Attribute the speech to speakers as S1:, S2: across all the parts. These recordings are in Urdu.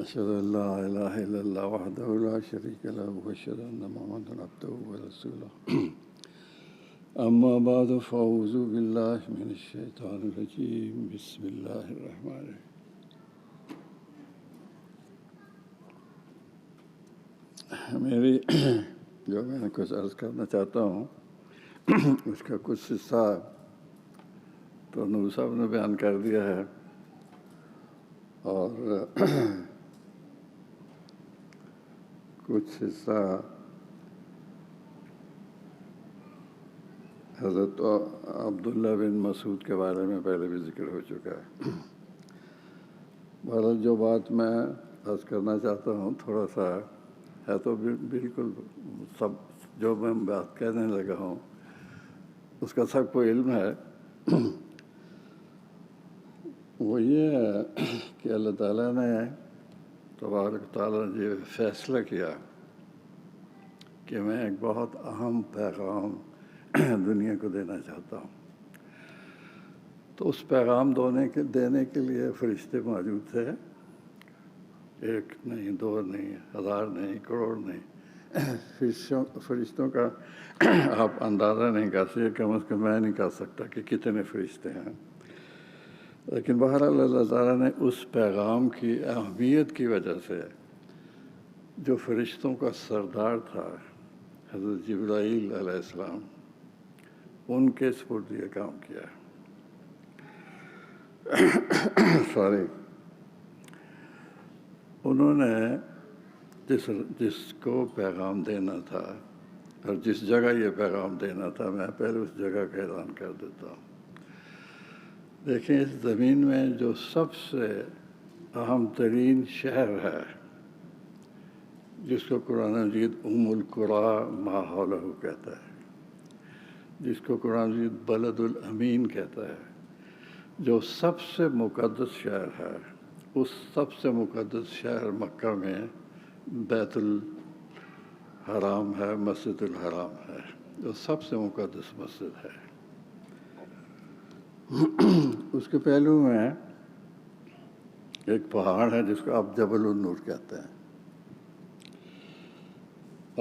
S1: أشهد أن لا إله إلا الله وحده لا شريك له وأشهد أن محمدا عبده ورسوله أما بعد فأعوذ بالله من الشيطان الرجيم بسم الله الرحمن الرحيم میری جو میں کچھ عرض کرنا چاہتا ہوں اس کا کچھ حصہ تو نور صاحب نے بیان کر دیا ہے اور کچھ حصہ حضرت عبداللہ بن مسعود کے بارے میں پہلے بھی ذکر ہو چکا ہے۔ بہرحال جو بات میں عرض کرنا چاہتا ہوں تھوڑا سا ہے تو بالکل سب جو میں بات کہنے لگا ہوں اس کا سب کو علم ہے، وہ یہ ہے کہ اللہ تعالیٰ نے تبارک تعالیٰ نے یہ فیصلہ کیا کہ میں ایک بہت اہم پیغام دنیا کو دینا چاہتا ہوں، تو اس پیغام دینے کے لیے فرشتے موجود تھے، ایک نہیں، دو نہیں، ہزار نہیں، کروڑ نہیں، فرشتوں کا آپ اندازہ نہیں کر سکتے، کم از کم میں نہیں کر سکتا کہ کتنے فرشتے ہیں، لیکن بہرحال اللہ تعالیٰ نے اس پیغام کی اہمیت کی وجہ سے جو فرشتوں کا سردار تھا حضرت جبرائیل علیہ السلام، ان کے سپرد یہ کام کیا۔ انہوں نے جس کو پیغام دینا تھا اور جس جگہ یہ پیغام دینا تھا، میں پہلے اس جگہ کا اعلان کر دیتا ہوں۔ دیکھیں، اس زمین میں جو سب سے اہم ترین شہر ہے جس کو قرآن مجید القریٰ ما حولہ کہتا ہے، جس کو قرآن مجید بلد الامین کہتا ہے، جو سب سے مقدس شہر ہے، اس سب سے مقدس شہر مکہ میں بیت الحرام ہے، مسجد الحرام ہے، جو سب سے مقدس مسجد ہے۔ اس کے پہلو میں ایک پہاڑ ہے جس کو آپ جبل النور کہتے ہیں،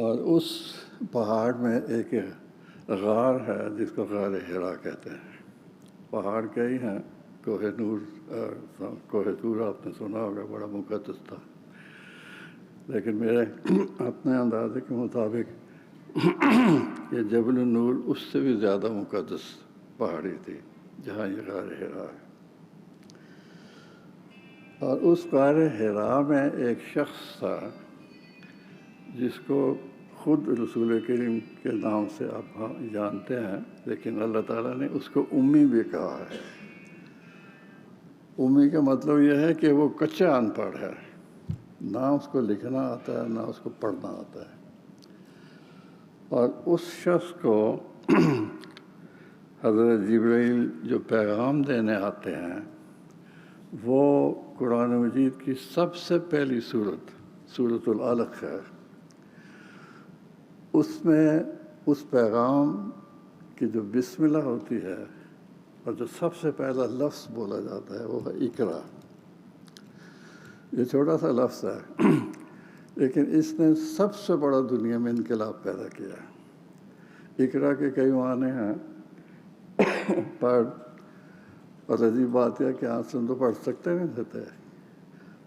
S1: اور اس پہاڑ میں ایک غار ہے جس کو غار حرا کہتے ہیں۔ پہاڑ کئی ہیں، کوہ نور، کوہ طور آپ نے سنا ہوگا، بڑا مقدس تھا، لیکن میرے اپنے اندازے کے مطابق یہ جبل النور اس سے بھی زیادہ مقدس پہاڑی تھی جہاں یہ غار حرا ہے۔ اور اس غار حرا میں ایک شخص تھا جس کو خود رسول کریم کے نام سے آپ جانتے ہیں، لیکن اللہ تعالیٰ نے اس کو امی بھی کہا ہے۔ امی کا مطلب یہ ہے کہ وہ کچا ان پڑھ ہے، نہ اس کو لکھنا آتا ہے نہ اس کو پڑھنا آتا ہے۔ اور اس شخص کو حضرت جبرائیل جو پیغام دینے آتے ہیں، وہ قرآن مجید کی سب سے پہلی سورۃ العلق ہے، اس میں اس پیغام کی جو بسم اللہ ہوتی ہے اور جو سب سے پہلا لفظ بولا جاتا ہے وہ ہے اقرا۔ یہ چھوٹا سا لفظ ہے لیکن اس نے سب سے بڑا دنیا میں انقلاب پیدا کیا۔ اقرا کے کئی معنی ہیں، پڑھ، اور عجیب بات ہے کہ آج تو پڑھ سکتے نہیں تھے،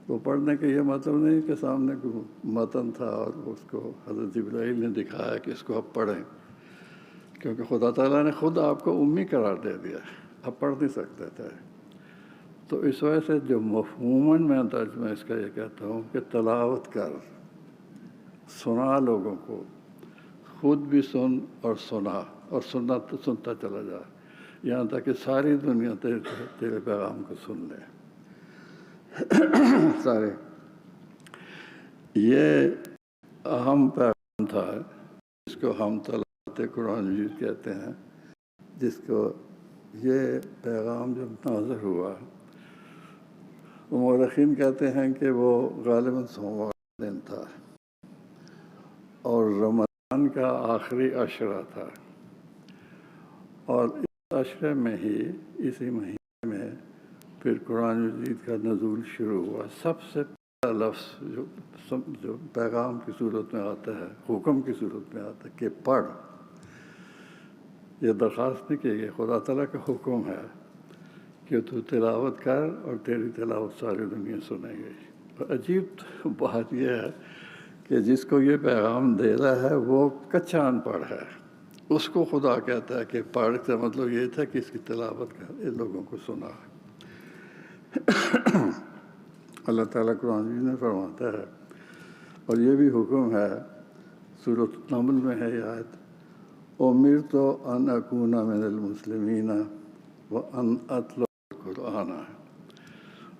S1: وہ پڑھنے کا یہ مطلب نہیں کہ سامنے کوئی متن تھا اور اس کو حضرت جبرائیل نے دکھایا کہ اس کو آپ پڑھیں، کیونکہ خدا تعالیٰ نے خود آپ کو امی قرار دے دیا، آپ پڑھ نہیں سکتے تھے۔ تو اس وجہ سے جو مفہوماً میں ترجمہ اس کا یہ کہتا ہوں کہ تلاوت کر، سنا لوگوں کو، خود بھی سن اور سنا، اور سنتا چلا جا، یہاں تک کہ ساری دنیا تیرے پیغام کو سن لے۔ سارے یہ اہم پیغام تھا جس کو ہم تلاوت قرآن مجید کہتے ہیں، جس کو یہ پیغام جب نازل ہوا، مورخین کہتے ہیں کہ وہ غالباً سوموار دن تھا اور رمضان کا آخری عشرہ تھا، اور اس عشرے میں ہی، اسی مہینے میں پھر قرآن مجید کا نزول شروع ہوا۔ سب سے لفظ جو پیغام کی صورت میں آتا ہے، حکم کی صورت میں آتا ہے کہ پڑھ، یہ درخواست نہیں کہ یہ خدا تعالیٰ کا حکم ہے کہ تو تلاوت کر اور تیری تلاوت ساری دنیا سنے گی۔ اور عجیب بات یہ ہے کہ جس کو یہ پیغام دے رہا ہے وہ کچا ان پڑھ ہے، اس کو خدا کہتا ہے کہ پڑھ کا مطلب یہ تھا کہ اس کی تلاوت کر، ان لوگوں کو سنا۔ اللہ تعالیٰ قرآن مجید میں فرماتا ہے، اور یہ بھی حکم ہے، سورۃ نمل میں ہے یہ آیت، اُمِرْتُ أَنْ أَكُونَ مِنَ الْمُسْلِمِينَ وَأَنْ أَتْلُوَ الْقُرْآنَ،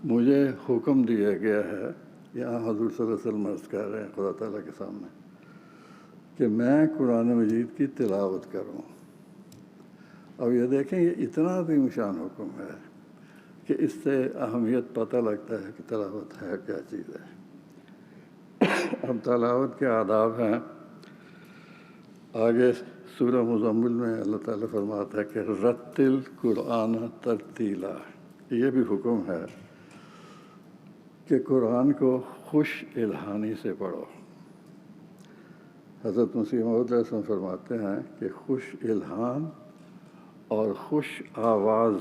S1: مجھے حکم دیا گیا ہے، یہاں حضور صلی اللہ علیہ وسلم عرض کر رہے ہیں خدا تعالیٰ کے سامنے، کہ میں قرآن مجید کی تلاوت کروں۔ اب یہ دیکھیں یہ اتنا عظیم شان حکم ہے کہ اس سے اہمیت پتہ لگتا ہے کہ تلاوت ہے کیا چیز ہے۔ اب تلاوت کے آداب ہیں، آگے سورہ مزمل میں اللہ تعالیٰ فرماتا ہے کہ رتل قرآن ترتیلا، یہ بھی حکم ہے کہ قرآن کو خوش الحانی سے پڑھو۔ حضرت مسیح موعود علیہ السلام فرماتے ہیں کہ خوش الحان اور خوش آواز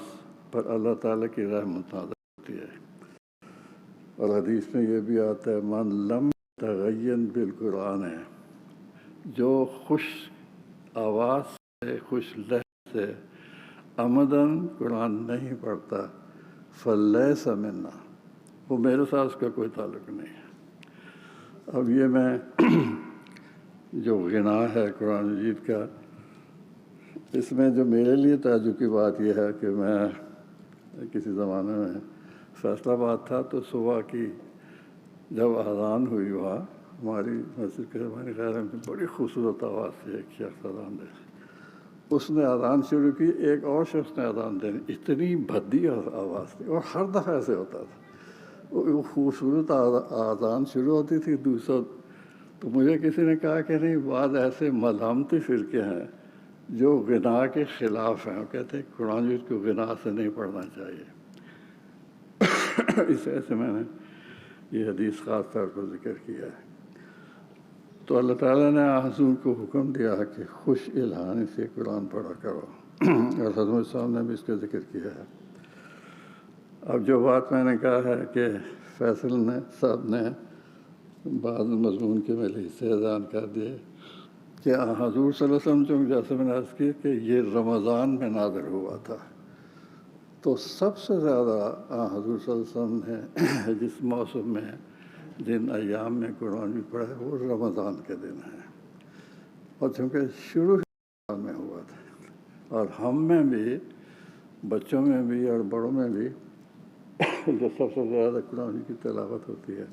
S1: پر اللہ تعالیٰ کی رحمت نازل ہوتی ہے۔ اور حدیث میں یہ بھی آتا ہے، من لم تغین بالقرآن، جو خوش آواز سے، خوش لہجے سے عمداً قرآن نہیں پڑھتا، فلیس منا، وہ میرے ساتھ اس کا کوئی تعلق نہیں ہے۔ اب یہ میں جو غنا ہے قرآن مجید کا، اس میں جو میرے لیے تعجب کی بات یہ ہے کہ میں کسی زمانے میں فیصل آباد تھا، تو صبح کی جب اذان ہوئی وہاں ہماری مسجد کے ہمارے غیر میں بڑی خوبصورت آواز سے ایک شخص اذان دے، اس نے اذان شروع کی، ایک اور شخص نے اذان دینی، اتنی بھدی آواز تھی، اور ہر دفعہ ایسے ہوتا تھا، وہ خوبصورت اذان شروع ہوتی تھی، دوسرا تو مجھے کسی نے کہا کہ نہیں، بعض ایسے ملامتی فرقے ہیں جو غنا کے خلاف ہیں، وہ کہتے ہیں قرآن مجید کو غنا سے نہیں پڑھنا چاہیے۔ اس وجہ سے میں نے یہ حدیث خاص طور پر ذکر کیا ہے۔ تو اللہ تعالیٰ نے حضور کو حکم دیا کہ خوش الحانی سے قرآن پڑھا کرو، اور حضرت صاحب نے بھی اس کا ذکر کیا ہے۔ اب جو بات میں نے کہا ہے کہ فیصل نے صاحب نے بعض مضمون کے میرے حصے اذان کر دیے کہ حضور صلی اللہ علیہ وسلم، جو جیسے میں نے عرض کی کہ یہ رمضان میں نازل ہوا تھا، تو سب سے زیادہ حضور صلی اللہ علیہ وسلم نے جس موسم میں، جن ایام میں قرآن بھی پڑھا ہے، وہ رمضان کے دن ہے، اور چونکہ شروع رمضان میں ہوا تھا، اور ہم میں بھی، بچوں میں بھی اور بڑوں میں بھی جو سب سے زیادہ قرآن کی تلاوت ہوتی ہے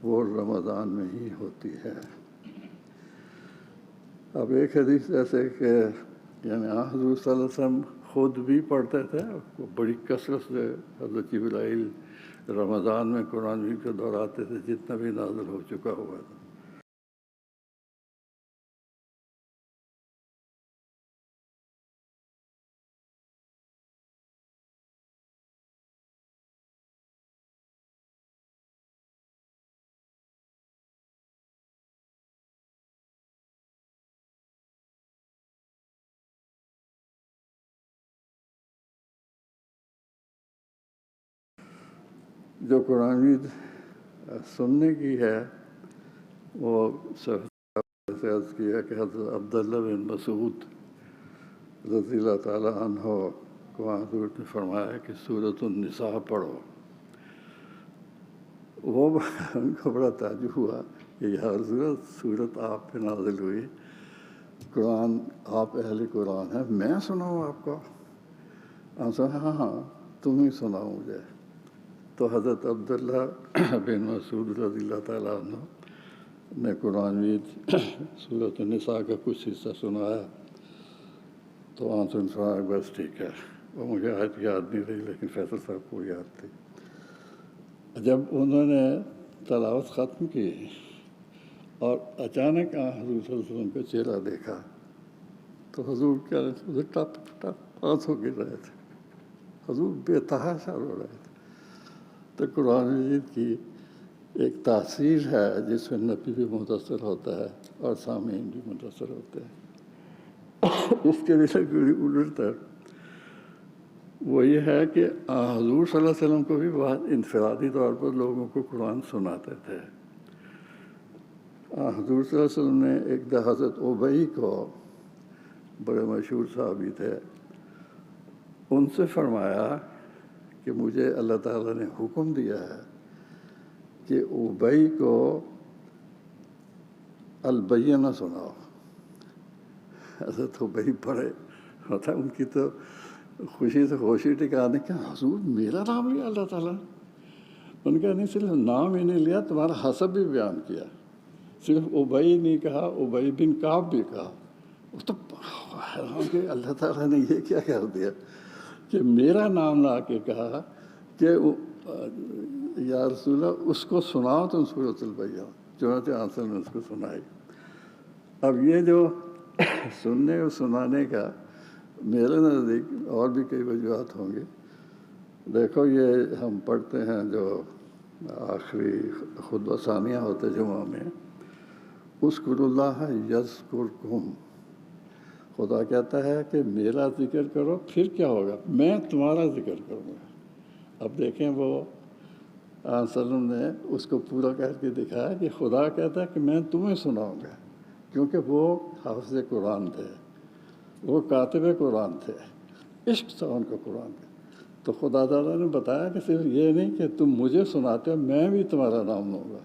S1: وہ رمضان میں ہی ہوتی ہے۔ اب ایک حدیث جیسے کہ یعنی حضور صلی اللہ علیہ وسلم خود بھی پڑھتے تھے، بڑی کثرت سے حضرت جبرائیل رمضان میں قرآن مجید کو دہراتے تھے جتنا بھی نازل ہو چکا ہوا تھا۔ جو قرآن مجید سننے کی ہے، وہ سے عرض کیا کہ حضرت عبداللہ بن مسعود رضی اللہ تعالیٰ عنہ کو حضور نے فرمایا کہ سورۃ النساء پڑھو۔ وہ ان کو بڑا تعجب ہوا کہ یہ صورت آپ پہ نازل ہوئی، قرآن، آپ اہل قرآن ہیں، میں سناؤں آپ کو؟ ہم سنا، ہاں ہاں تم ہی سناؤ مجھے۔ تو حضرت عبداللہ بن مسعود رضی اللہ تعالیٰ عنہ نے قرآن مجید سورۃ النساء کا کچھ حصہ سنایا، تو آنسر فرمایا بس ٹھیک ہے۔ وہ مجھے آج یاد نہیں رہی، لیکن فیصل صاحب کو یاد تھی۔ جب انہوں نے تلاوت ختم کی اور اچانک حضور صلی اللہ علیہ وسلم کا چہرہ دیکھا، تو حضور کیا ٹپ ٹپ آنسو گر رہے تھے، حضور بے تحاشا رو رہے تھے۔ تو قرآن مجید کی ایک تاثیر ہے جس میں نبی بھی متاثر ہوتا ہے اور سامعین بھی متاثر ہوتے ہیں۔ اس کے لیے الٹ ہے وہ یہ ہے کہ حضور صلی اللہ علیہ وسلم کو بھی بہت انفرادی طور پر لوگوں کو قرآن سناتے تھے۔ حضور صلی اللہ علیہ وسلم نے ایک دفعہ حضرت ابی کو، بڑے مشہور صحابی تھے، ان سے فرمایا کہ مجھے اللہ تعالیٰ نے حکم دیا ہے کہ ابی کو البینہ سناؤ۔ حضرت ابی بڑے ہوتا ان کی تو خوشی سے خوشی ٹکانے کا، حضور میرا نام لیا اللہ تعالیٰ؟ ان کا نہیں، صرف نام ہی نہیں لیا، تمہارا حسب بھی بیان کیا، صرف ابی نہیں کہا، ابی بن کعب بھی کہا۔ وہ تو حیران کہ اللہ تعالیٰ نے یہ کیا کر دیا کہ میرا نام لا کے کہا کہ یا رسول اللہ اس کو سناؤ تم سورۃ البینہ۔ چنانچہ آنسر نے اس کو سنائی۔ اب یہ جو سننے اور سنانے کا میرے نزدیک اور بھی کئی وجوہات ہوں گی۔ دیکھو یہ ہم پڑھتے ہیں جو آخری خطبہ ثانیہ ہوتے جمعہ میں، اذکروا اللہ یذکرکم، خدا کہتا ہے کہ میرا ذکر کرو، پھر کیا ہوگا؟ میں تمہارا ذکر کروں گا۔ اب دیکھیں وہ وسلم نے اس کو پورا کر کے دکھایا کہ خدا کہتا ہے کہ میں تمہیں سناؤں گا، کیونکہ وہ حافظ قرآن تھے، وہ کاتب قرآن تھے، عشق تھا ان کا قرآن کا۔ تو خدا تعالیٰ نے بتایا کہ صرف یہ نہیں کہ تم مجھے سناتے ہو، میں بھی تمہارا نام لوں گا۔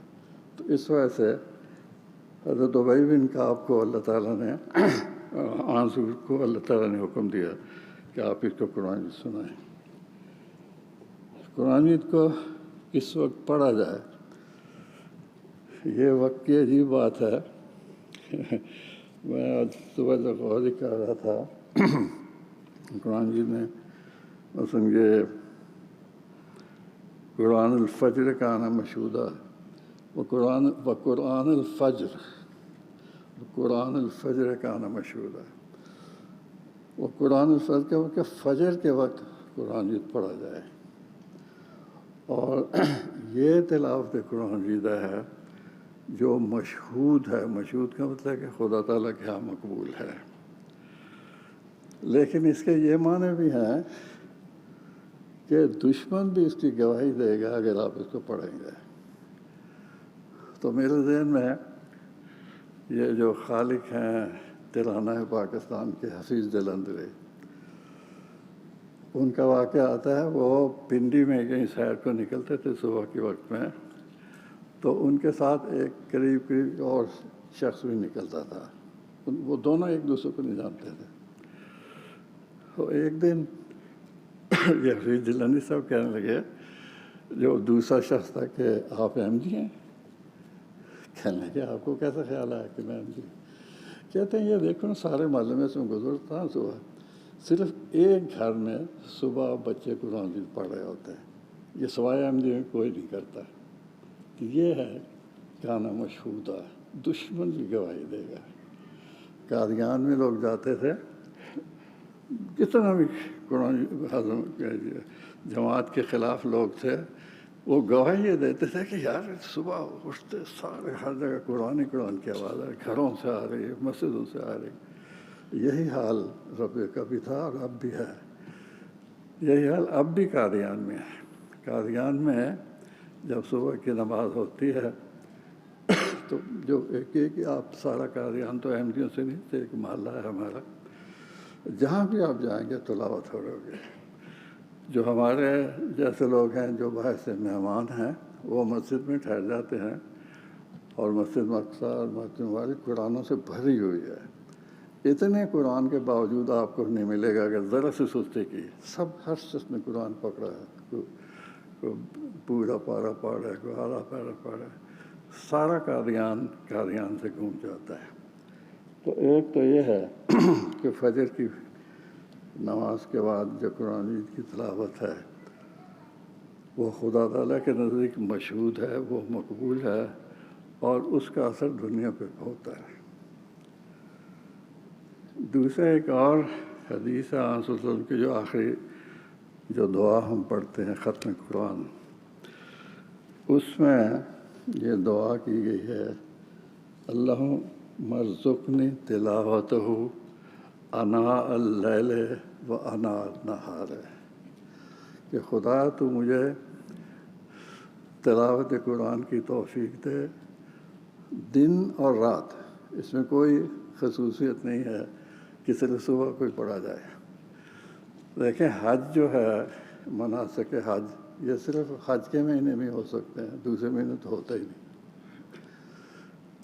S1: تو اس وجہ سے حضرت ابی بن کعب کو اللہ تعالیٰ نے آنسور کو اللہ تعالیٰ نے حکم دیا کہ آپ اس کو قرآن سنائیں۔ قرآن کو کس وقت پڑھا جائے، یہ وقت کی عجیب بات ہے۔ میں آج صبح سے غور کر رہا تھا، قرآن میں مثلاً یہ قرآن الفجر کا آنا مشہودہ، قرآن الفجر، قرآن الفجر کا آنا مشہور ہے۔ وہ قرآن الفجر کے فجر کے وقت قرآن مجید پڑھا جائے، اور یہ تلاوت قرآن مجید ہے جو مشہود ہے۔ مشہود کا مطلب ہے کہ خدا تعالیٰ کے ہاں مقبول ہے، لیکن اس کے یہ معنی بھی ہیں کہ دشمن بھی اس کی گواہی دے گا اگر آپ اس کو پڑھیں گے۔ تو میرے ذہن میں یہ جو خالق ہیں ترانہ پاکستان کے حفیظ جلندھری، ان کا واقعہ آتا ہے۔ وہ پنڈی میں کہیں سیر کو نکلتے تھے صبح کے وقت میں، تو ان کے ساتھ ایک قریب اور شخص بھی نکلتا تھا۔ وہ دونوں ایک دوسرے کو نہیں جانتے تھے۔ تو ایک دن یہ حفیظ جلندھری صاحب کہنے لگے، جو دوسرا شخص تھا، کہ آپ احمدی ہیں؟ کہنے لگے آپ کو کیسا خیال آیا کہ میں احمدی ہوں؟ کہتے ہیں یہ دیکھو نا، سارے محلے میں سے گزرتا ہوں صبح، صرف ایک گھر میں صبح بچے قرآن مجید پڑھ رہے ہوتے ہیں، یہ سوائے احمدی میں کوئی نہیں کرتا۔ یہ ہے کانا مشہودہ، دشمن بھی گواہی دے گا۔ قادیان میں لوگ جاتے تھے، جتنا بھی قرآن جماعت کے خلاف لوگ تھے، وہ گواہی یہ دیتے تھے کہ یار صبح اٹھتے سارے ہر جگہ قرآن کی آواز ہے، گھروں سے آ رہی ہے، مسجدوں سے آ رہی۔ یہی حال رب کا بھی تھا اور اب بھی ہے۔ یہی حال اب بھی قادیان میں ہے۔ قادیان میں جب صبح کی نماز ہوتی ہے تو جو ایک آپ سارا قادیان تو احمدیوں سے نہیں تھے، ایک محلہ ہے ہمارا، جہاں بھی آپ جائیں گے تلاوت ہو رہے گے۔ جو ہمارے جیسے لوگ ہیں جو باہر سے مہمان ہیں، وہ مسجد میں ٹھہر جاتے ہیں، اور مسجد مقصد اور مسجد والی قرآنوں سے بھری ہوئی ہے۔ اتنے قرآن کے باوجود آپ کو نہیں ملے گا کہ ذرا سے سستی کی، سب ہر شخص نے قرآن پکڑا ہے، کوئی پورا پارا پڑھ رہا ہے، کوئی آدھا پارا پڑھ رہا ہے، سارا قادیان سے گونج جاتا ہے۔ تو ایک تو یہ ہے کہ فجر کی نماز کے بعد جو قرآن مجید کی تلاوت ہے وہ خدا تعالیٰ کے نزدیک مشہود ہے، وہ مقبول ہے، اور اس کا اثر دنیا پہ ہوتا ہے۔ دوسرا ایک اور حدیث ہے آن صلی اللہ علیہ وسلم کی، جو آخری جو دعا ہم پڑھتے ہیں ختم قرآن، اس میں یہ دعا کی گئی ہے، اللہم مرزقنی تلاوتہ اناء اللیل و اناء النہار، کہ خدا تو مجھے تلاوت قرآن کی توفیق دے دن اور رات، اس میں کوئی خصوصیت نہیں ہے کہ صرف صبح کوئی پڑھا جائے۔ دیکھیں حج جو ہے، مناسک حج، یہ صرف حج کے مہینے میں ہو سکتے ہیں، دوسرے مہینے تو ہوتا ہی نہیں۔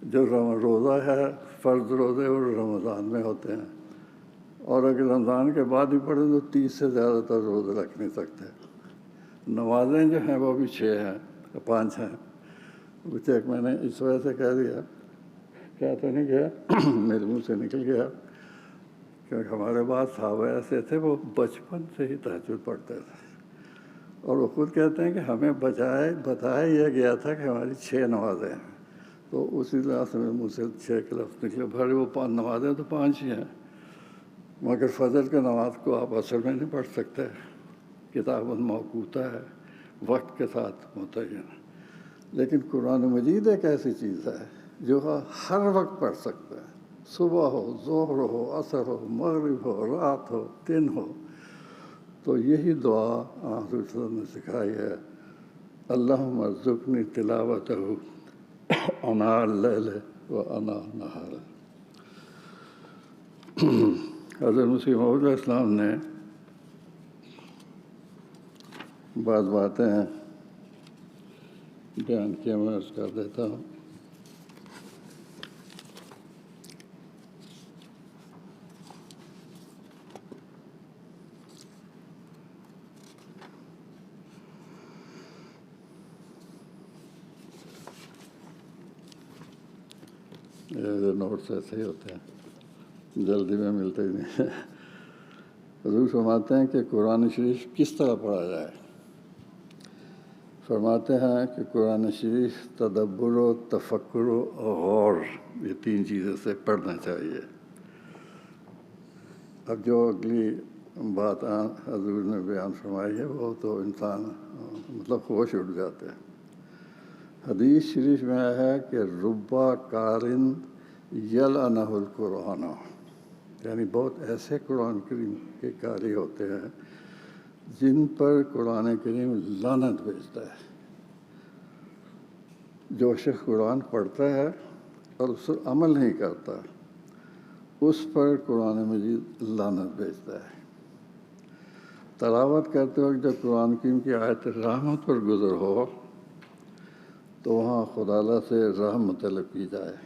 S1: جو روزہ ہے، فرض روزے اور رمضان میں ہوتے ہیں، اور اگر رمضان کے بعد بھی پڑھیں تو 30 سے زیادہ تر روزے رکھ نہیں سکتے۔ نمازیں جو ہیں وہ بھی 6 ہیں، 5 ہیں۔ وہ چیک میں نے اس وجہ سے کہہ دیا، کیا تو نہیں کیا، میرے منہ سے نکل گیا، کیونکہ ہمارے بعد صحابہ ایسے تھے وہ بچپن سے ہی تہجد پڑھتے تھے، اور وہ خود کہتے ہیں کہ ہمیں بتایا یہ گیا تھا کہ ہماری 6 نمازیں ہیں، تو اسی طرح سے میرے منہ سے 6 کے لفظ نکلے۔ بھائی وہ 5 نمازیں تو 5 ہی ہیں، مگر فجر کی نماز کو آپ اصل میں نہیں پڑھ سکتے، کتاب موقوتہ ہے، وقت کے ساتھ متعین۔ لیکن قرآن مجید ایک ایسی چیز ہے جو ہر وقت پڑھ سکتے ہیں، صبح ہو، ظہر ہو، عصر ہو، مغرب ہو، رات ہو، دن ہو۔ تو یہی دعا آپ صلی اللہ علیہ وسلم نے سکھائی ہے، اللہم ارزقنی تلاوتہ اناء اللیل و اناء النہار۔ حضرت مسیح موعود علیہ السلام نے بعض باتیں بیان کیا، میں عرض کر دیتا ہوں۔ نوٹس ایسے ہی ہوتے ہیں، جلدی میں ملتے ہی نہیں۔ حضور فرماتے ہیں کہ قرآن شریف کس طرح پڑھا جائے۔ فرماتے ہیں کہ قرآن شریف تدبر و تفکر و غور، یہ 3 چیزوں سے پڑھنا چاہیے۔ اب جو اگلی بات حضور نے بیان فرمائی ہے وہ تو انسان مطلب ہوش اٹھ جاتے ہیں۔ حدیث شریف میں آیا ہے کہ ربا قارن یلعنہ القرآن، یعنی بہت ایسے قرآن کریم کے قاری ہوتے ہیں جن پر قرآن کریم لعنت بھیجتا ہے۔ جو شخص قرآن پڑھتا ہے اور اس پر عمل نہیں کرتا، اس پر قرآن مجید لعنت بھیجتا ہے۔ تلاوت کرتے وقت جب قرآن کریم کی آیت رحمت پر گزر ہو تو وہاں خدا تعالیٰ سے رحمت طلب کی جائے،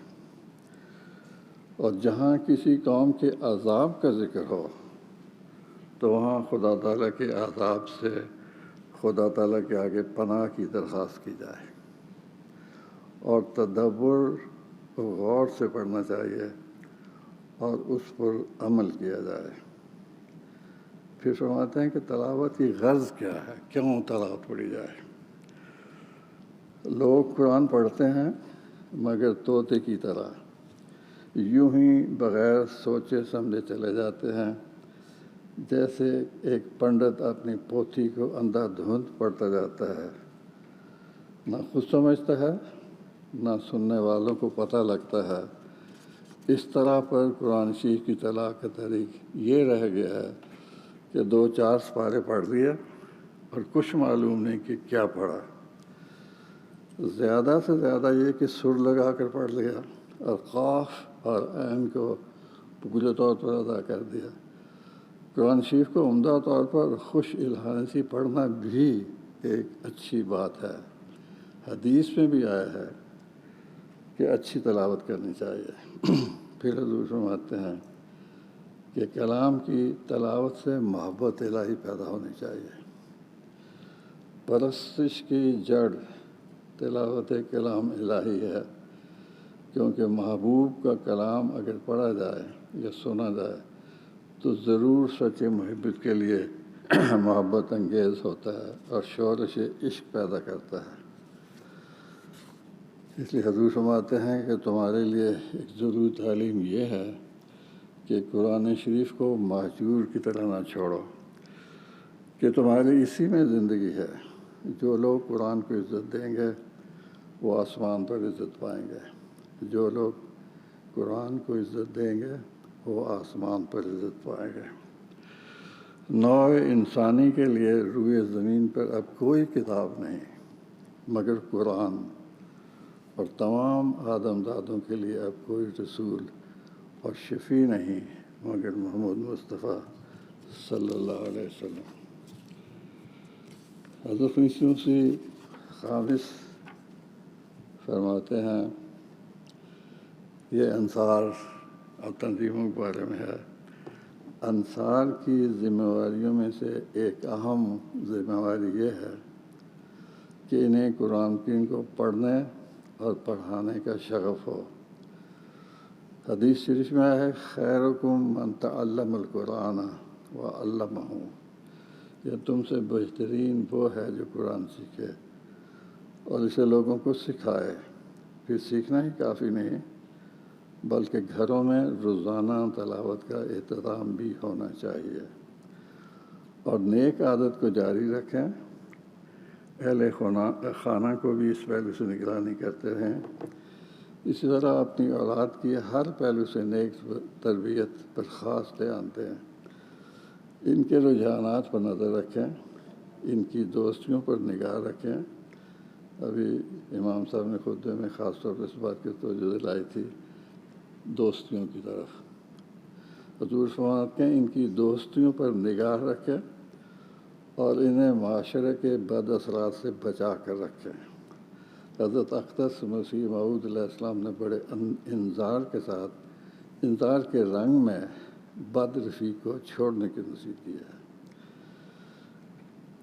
S1: اور جہاں کسی قوم کے عذاب کا ذکر ہو تو وہاں خدا تعالیٰ کے عذاب سے خدا تعالیٰ کے آگے پناہ کی درخواست کی جائے، اور تدبر غور سے پڑھنا چاہیے اور اس پر عمل کیا جائے۔ پھر فرماتے ہیں کہ تلاوت کی غرض کیا ہے، کیوں تلاوت پڑھی جائے۔ لوگ قرآن پڑھتے ہیں مگر طوطے کی طرح یوں ہی بغیر سوچے سمجھے چلے جاتے ہیں، جیسے ایک پنڈت اپنی پوتھی کو اندھا دھند پڑھتا جاتا ہے، نہ خود سمجھتا ہے نہ سننے والوں کو پتہ لگتا ہے۔ اس طرح پر قرآن شریف کی تلاوت کا طریق یہ رہ گیا ہے کہ 2-4 سپارے پڑھ دیے اور کچھ معلوم نہیں کہ کیا پڑھا۔ زیادہ سے زیادہ یہ کہ سر لگا کر پڑھ لیا اور قاف اور عین کو پورے طور پر ادا کر دیا۔ قرآن شریف کو عمدہ طور پر خوش الحانی سے پڑھنا بھی ایک اچھی بات ہے۔ حدیث میں بھی آیا ہے کہ اچھی تلاوت کرنی چاہیے۔ پھر حضور فرماتے ہیں کہ کلام کی تلاوت سے محبت الہی پیدا ہونی چاہیے۔ پرستش کی جڑ تلاوت کلام الہی ہے، کیونکہ محبوب کا کلام اگر پڑھا جائے یا سنا جائے تو ضرور سچے محبت کے لیے محبت انگیز ہوتا ہے اور شورش عشق پیدا کرتا ہے۔ اس لیے حضور فرماتے ہیں کہ تمہارے لیے ایک ضروری تعلیم یہ ہے کہ قرآن شریف کو مہجور کی طرح نہ چھوڑو، کہ تمہاری اسی میں زندگی ہے۔ جو لوگ قرآن کو عزت دیں گے وہ آسمان پر عزت پائیں گے، جو لوگ قرآن کو عزت دیں گے وہ آسمان پر عزت پائیں گے۔ نوع انسانی کے لیے روئے زمین پر اب کوئی کتاب نہیں مگر قرآن، اور تمام آدم زادوں کے لیے اب کوئی رسول اور شفیع نہیں مگر محمد مصطفیٰ صلی اللہ علیہ وسلم۔ حضرت مسیح خامس فرماتے ہیں، یہ انصار اور تنظیموں کے بارے میں ہے، انصار کی ذمہ داریوں میں سے ایک اہم ذمہ داری یہ ہے کہ انہیں قرآن کریم کو پڑھنے اور پڑھانے کا شغف ہو۔ حدیث شریف میں ہے، خیرکم من تعلم القرآن وعلمہ، یہ تم سے بہترین وہ ہے جو قرآن سیکھے اور اسے لوگوں کو سکھائے۔ پھر سیکھنا ہی کافی نہیں بلکہ گھروں میں روزانہ تلاوت کا اہتمام بھی ہونا چاہیے، اور نیک عادت کو جاری رکھیں۔ اہل خانہ کو بھی اس پہلو سے نگرانی کرتے رہیں، اسی طرح اپنی اولاد کی ہر پہلو سے نیک تربیت پر خاص دھیان دیں۔ ان کے رجحانات پر نظر رکھیں، ان کی دوستیوں پر نگاہ رکھیں۔ ابھی امام صاحب نے خطبے میں خاص طور پر اس بات کی توجہ دلائی تھی، دوستیوں کی طرف۔ حضور فرماتے ہیں ان کی دوستیوں پر نگاہ رکھیں اور انہیں معاشرے کے بد اثرات سے بچا کر رکھیں۔ حضرت اقدس مسیح موعود علیہ السلام نے بڑے انذار کے رنگ میں بد رفیق کو چھوڑنے کی نصیحت کی ہے۔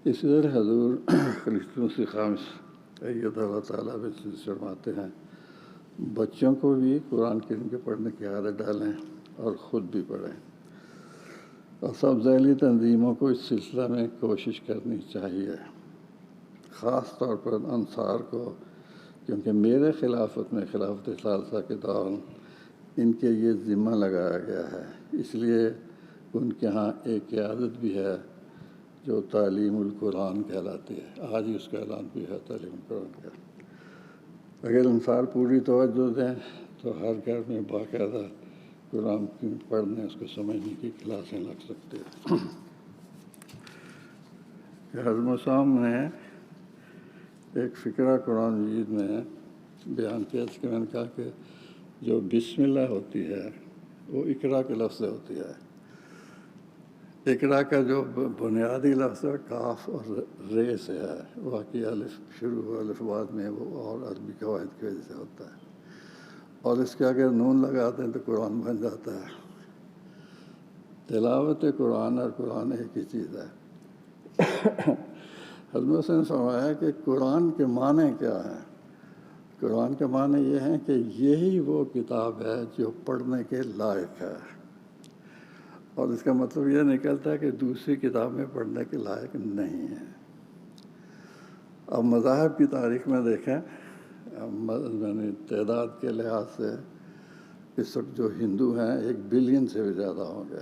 S1: اسی طرح حضور خلیفۃ مسیح خامس ایدہ اللہ تعالیٰ میں فرماتے ہیں، بچوں کو بھی قرآن کریم کے پڑھنے کی عادت ڈالیں اور خود بھی پڑھیں، اور سب ذیلی تنظیموں کو اس سلسلہ میں کوشش کرنی چاہیے، خاص طور پر انصار کو، کیونکہ میرے خلافت میں خلافت ثالثہ کے دوران ان کے یہ ذمہ لگایا گیا ہے۔ اس لیے ان کے ہاں ایک قیادت بھی ہے جو تعلیم القرآن کہلاتی ہے، آج ہی اس کا اعلان بھی ہے تعلیم القرآن کا۔ اگر انصار پوری توجہ دیں تو ہر گھر میں باقاعدہ قرآن پڑھنے، اس کو سمجھنے کی کلاسیں لگ سکتے ہیں۔ حضرت صاحب نے ایک فقرہ قرآن مجید میں بیان کیا، اس کے میں نے کہا کہ جو بسم اللہ ہوتی ہے وہ اقرا کے لفظ سے ہوتی ہے۔ اقرا کا جو بنیادی لفظ ہے کاف اور رے سے ہے، باقی الف شروع ہو الف بعد میں وہ اور عربی قواعد کی وجہ سے ہوتا ہے، اور اس کے اگر نون لگاتے ہیں تو قرآن بن جاتا ہے۔ تلاوت قرآن اور قرآن ایک ہی چیز ہے۔ حضرت نے فرمایا کہ قرآن کے معنی کیا ہیں؟ قرآن کے معنی یہ ہیں کہ یہی وہ کتاب ہے جو پڑھنے کے لائق ہے، اور اس کا مطلب یہ نکلتا ہے کہ دوسری کتابیں پڑھنے کے لائق نہیں ہیں۔ اب مذاہب کی تاریخ میں دیکھیں، یعنی تعداد کے لحاظ سے اس وقت جو ہندو ہیں 1 بلین سے بھی زیادہ ہوں گے۔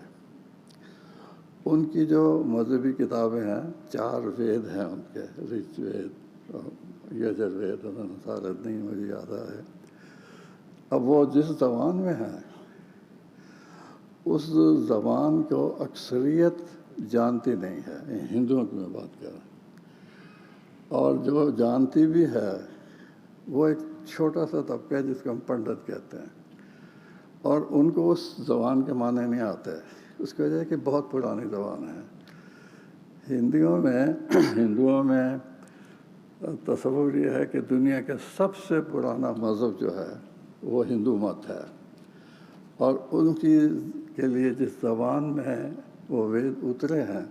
S1: ان کی جو مذہبی کتابیں ہیں 4 وید ہیں ان کے، رچ وید اور یجر وید، نصارت نہیں مجھے یاد ہے۔ اب وہ جس زبان میں ہیں اس زبان کو اکثریت جانتی نہیں ہے، ہندوؤں کی میں بات کر رہا ہوں، اور جو جانتی بھی ہے وہ ایک چھوٹا سا طبقہ ہے جس کو ہم پنڈت کہتے ہیں، اور ان کو اس زبان کے معنی نہیں آتے۔ اس کی وجہ ہے کہ بہت پرانی زبان ہے۔ ہندوؤں میں تصور یہ ہے کہ دنیا کا سب سے پرانا مذہب جو ہے وہ ہندو مت ہے، اور ان کے لیے جس زبان میں وہ وید اترے ہیں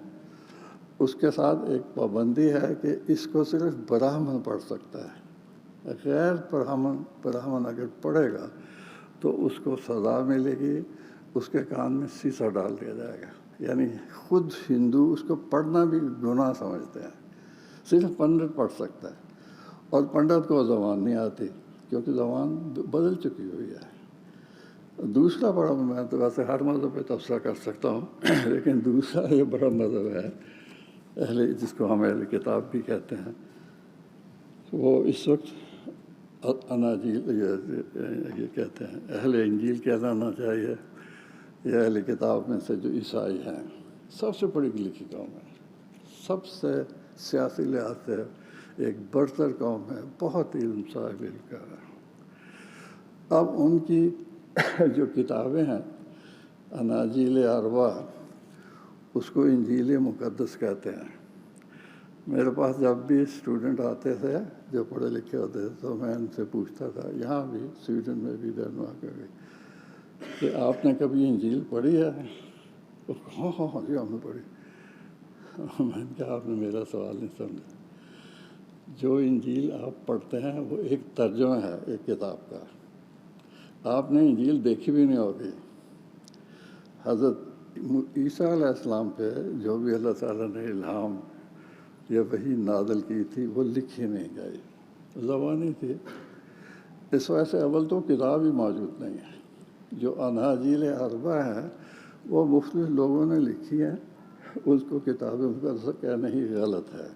S1: اس کے ساتھ ایک پابندی ہے کہ اس کو صرف براہمن پڑھ سکتا ہے، غیر براہمن اگر پڑھے گا تو اس کو سزا ملے گی، اس کے کان میں سیسا ڈال دیا جائے گا۔ یعنی خود ہندو اس کو پڑھنا بھی گناہ سمجھتے ہیں، صرف پنڈت پڑھ سکتا ہے، اور پنڈت کو زبان نہیں آتی کیونکہ زبان بدل چکی ہوئی ہے۔ دوسرا بڑا، میں تو ویسے ہر مذہب پہ تبصرہ کر سکتا ہوں، لیکن دوسرا یہ بڑا مذہب ہے جس کو ہم اہل کتاب بھی کہتے ہیں، وہ اس وقت اناجیل یہ کہتے ہیں اہل انجیل کہلانا چاہیے یا اہل کتاب میں سے جو عیسائی ہیں، سب سے پڑھی لکھی قوم ہے، سب سے سیاسی لحاظ سے ایک برتر قوم ہے، بہت علم صاحب علم کا ہے۔ اب ان کی جو کتابیں ہیں اناجیل اربع، اس کو انجیل مقدس کہتے ہیں۔ میرے پاس جب بھی اسٹوڈنٹ آتے تھے جو پڑھے لکھے ہوتے تھے تو میں ان سے پوچھتا تھا، یہاں بھی سویڈن میں بھی ڈنمارک میں بھی، کہ آپ نے کبھی انجیل پڑھی ہے؟ ہاں ہاں ہاں جی ہم نے پڑھی۔ میں نے کہا آپ نے میرا سوال نہیں سمجھا، جو انجیل آپ پڑھتے ہیں وہ ایک ترجمہ ہے ایک کتاب کا، آپ نے انجیل دیکھی بھی نہیں ہوگی۔ حضرت عیسیٰ علیہ السلام پہ جو بھی اللہ تعالیٰ نے الہام یا وحی نازل کی تھی وہ لکھی نہیں گئی، زبانی تھی، اس وجہ سے اول تو کتاب ہی موجود نہیں ہے۔ جو اناجیل اربع ہے وہ مختلف لوگوں نے لکھی ہیں، اس کو کتاب مقدس کہنا ہی غلط ہے،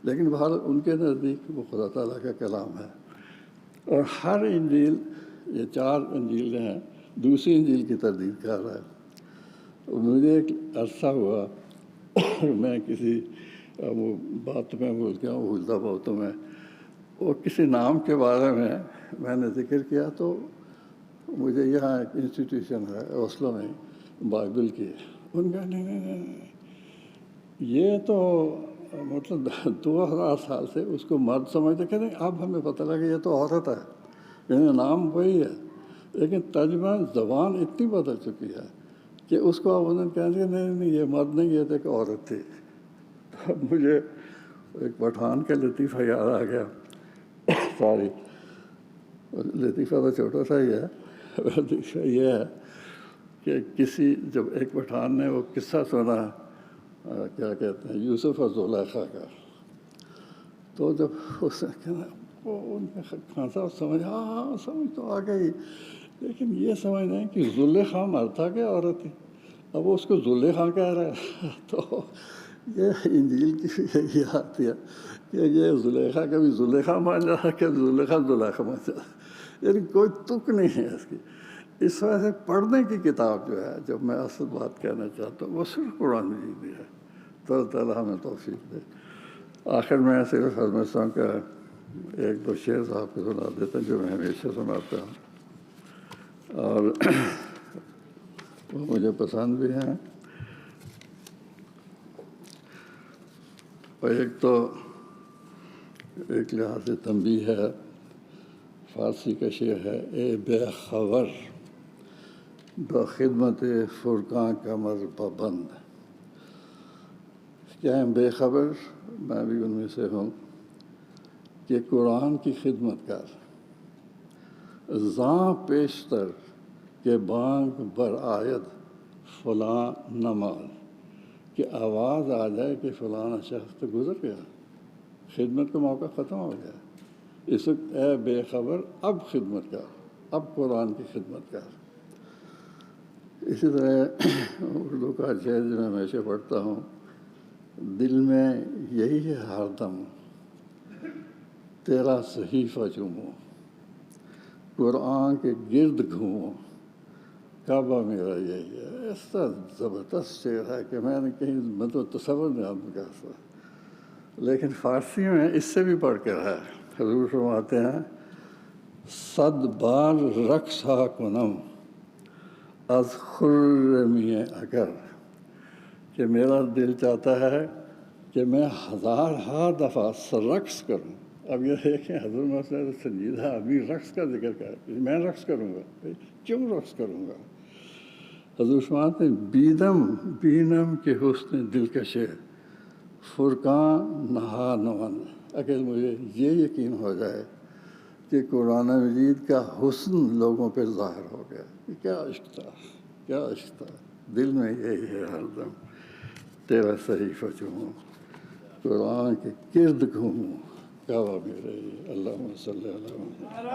S1: لیکن بہرحال ان کے نزدیک وہ خدا تعالیٰ کا کلام ہے۔ اور ہر انجیل، یہ 4 انجیل ہیں، دوسری انجیل کی تردید کر رہا ہے۔ مجھے ایک عرصہ ہوا میں کسی وہ بات میں بھول گیا ہوں، بھولتا بہت ہوں میں، وہ کسی نام کے بارے میں نے ذکر کیا تو مجھے یہاں ایک انسٹیٹیوشن ہے اوسلو میں بائبل کی، ان کا نہیں، یہ تو مطلب 2000 سال سے اس کو مرد سمجھتے، کہتے ہیں اب ہمیں پتہ لگا یہ تو عورت ہے، یعنی نام وہی ہے لیکن ترجمہ زبان اتنی بدل چکی ہے کہ اس کو اب انہوں نے کہا کہ نہیں یہ مرد نہیں، یہ تو ایک عورت تھی۔ مجھے ایک پٹھان کا لطیفہ یاد آ گیا، سوری لطیفہ تو چھوٹا سا ہی ہے، لطیفہ یہ ہے کہ جب ایک پٹھان نے وہ قصہ سنا، کیا کہتے ہیں، یوسف اور زلیخا کا، تو جب اس نے کہا ان کا خان صاحب سمجھ، ہاں سمجھ تو آ گئی، لیکن یہ سمجھ نہیں کہ زلیخا مرد تھا کہ عورت تھی، اب وہ اس کو زلیخا کہہ رہا ہے۔ تو یہ انجیل کی یہی آتی ہے کہ یہ زلیخا کبھی زلیخا مان جاتا، کبھی زلیخا مان جاتا، یعنی کوئی تک نہیں ہے اس کی۔ اس وجہ سے پڑھنے کی کتاب جو ہے، جب میں اصل بات کہنا چاہتا ہوں، وہ صرف قرآن مجید ہی ہے۔ تو تعالیٰ ہمیں توفیق دے۔ آخر میں صرف حضرت صاحب کا 1-2 شعر صاحب کو سنا دیتا ہوں جو میں ہمیشہ سناتا ہوں اور وہ مجھے پسند بھی ہیں۔ اور ایک تو ایک لحاظ سے تنبیہ ہے، فارسی کا شعر ہے، اے بے خبر با خدمت فرقاں کمر پابند، کیا ہے بے خبر، میں بھی ان میں سے ہوں، کہ قرآن کی خدمت کر، زاں پیشتر کہ بانگ بر آید فلاں نماز، کہ آواز آ جائے کہ فلانا شخص تو گزر گیا، خدمت کا موقع ختم ہو گیا، اس وقت اے بے خبر اب خدمت کر، اب قرآن کی خدمت کر۔ اسی طرح اردو کا شعر جو میں ہمیشہ پڑھتا ہوں، دل میں یہی ہے ہر دم تیرا صحیفہ چوموں، قرآن کے گرد گھوموں، کعبہ میرا یہی ہے۔ ایسا زبردست شعر ہے کہ میں نے کہیں مطلب تصور نہیں آدمی کر سکتا، لیکن فارسی میں اس سے بھی بڑھ کر ہے۔ حضور فرماتے ہیں، 100 بار رقص ہا کنم از خرمی اگر، کہ میرا دل چاہتا ہے کہ میں 1000 دفعہ رقص کروں۔ اب یہ دیکھیں حضور مسئلہ سنجیدہ آدمی رقص کا ذکر کر، میں رقص کروں گا، کیوں رقص کروں گا؟ حضور فرماتے ہیں، بینم کے حسن دلکش فرقاں نہا نون، اگر مجھے یہ یقین ہو جائے کہ قرآن مجید کا حسن لوگوں پہ ظاہر ہو گیا، کیا عشق تھا، کیا عشق تھا، دل میں یہی ہے ہر دم تیرا صحیفہ چوموں، قرآن کے گرد گھوموں، کعبہ میں رہی۔ اللہم صلی اللہ علیہ وسلم۔